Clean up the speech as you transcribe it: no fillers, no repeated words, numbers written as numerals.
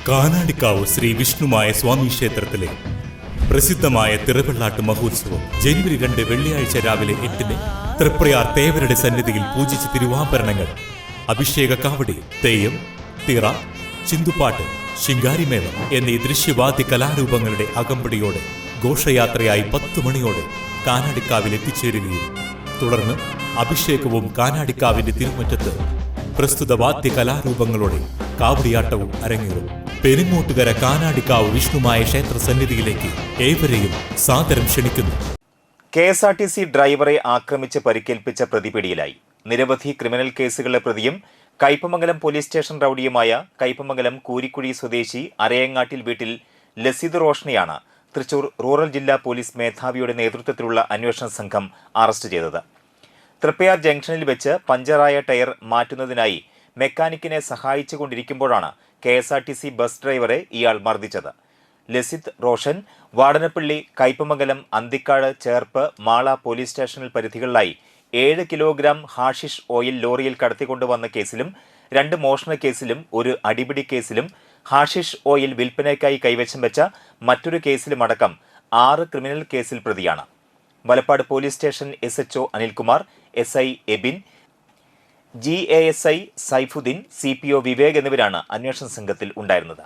കാനാടിക്കാവ് ശ്രീ വിഷ്ണുമായ സ്വാമി ക്ഷേത്രത്തിലെ പ്രസിദ്ധമായ തിറവെള്ളാട്ട് മഹോത്സവം ജനുവരി 2 വെള്ളിയാഴ്ച രാവിലെ 8-ന് തൃപ്രയാർ തേവരുടെ സന്നിധിയിൽ പൂജിച്ച തിരുവാഭരണങ്ങൾ, അഭിഷേക കാവടി, തെയ്യം, തിറ, ചിന്തുപാട്ട്, ശിങ്കാരിമേളം എന്നീ ദൃശ്യവാദ്യ കലാരൂപങ്ങളുടെ അകമ്പടിയോടെ ഘോഷയാത്രയായി 10 മണിയോടെ കാനാടിക്കാവിൽ എത്തിച്ചേരുകയും തുടർന്ന് അഭിഷേകവും കാനാടിക്കാവിന്റെ തിരുമുറ്റത്ത് പ്രസ്തുത വാദ്യ കലാരൂപങ്ങളോടെ കാവടിയാട്ടവും അരങ്ങേറും. പെരിങ്ങോട്ടുകര കാനാടിക്കാവ് വിഷ്ണുമായ ക്ഷേത്ര സന്നിധിയിലേക്ക് ഏവരെയും സാദരം ക്ഷണിക്കുന്നു. KSRTC ഡ്രൈവറെ ആക്രമിച്ച് പരിക്കേൽപ്പിച്ച പ്രതി പിടിയിലായി. നിരവധി ക്രിമിനൽ കേസുകളിലെ പ്രതിയും കയ്പമംഗലം പോലീസ് സ്റ്റേഷൻ റൌഡിയുമായ കയ്പമംഗലം കൂരിക്കുഴി സ്വദേശി അരയങ്ങാട്ടിൽ വീട്ടിൽ ലസീദ് റോഷനെയാണ് തൃശൂർ റൂറൽ ജില്ലാ പോലീസ് മേധാവിയുടെ നേതൃത്വത്തിലുള്ള അന്വേഷണ സംഘം അറസ്റ്റ് ചെയ്തത്. തൃപ്പയാർ ജംഗ്ഷനിൽ വെച്ച് പഞ്ചറായ ടയർ മാറ്റുന്നതിനായി മെക്കാനിക്കിനെ സഹായിച്ചുകൊണ്ടിരിക്കുമ്പോഴാണ് KSRTC ബസ് ഡ്രൈവറെ ഇയാൾ മർദ്ദിച്ചത്. ലസിത് റോഷൻ വാടനപ്പള്ളി, കയ്പമംഗലം, അന്തിക്കാട്, ചേർപ്പ്, മാള പോലീസ് സ്റ്റേഷനിൽ പരിധികളിലായി 7 കിലോഗ്രാം ഹാഷിഷ് ഓയിൽ ലോറിയിൽ കടത്തിക്കൊണ്ടുവന്ന കേസിലും 2 മോഷണ കേസിലും 1 അടിപിടി കേസിലും ഹാഷിഷ് ഓയിൽ വിൽപ്പനയ്ക്കായി കൈവശം വെച്ച മറ്റൊരു കേസിലുമടക്കം 6 ക്രിമിനൽ കേസിൽ പ്രതിയാണ്. Valappad police station SHO Anilkumar, SI Ebin, GASI Saifuddin, CPO Vivek എന്നിവരാണ് അന്വേഷണ സംഘത്തിൽ ഉണ്ടായിരുന്നത്.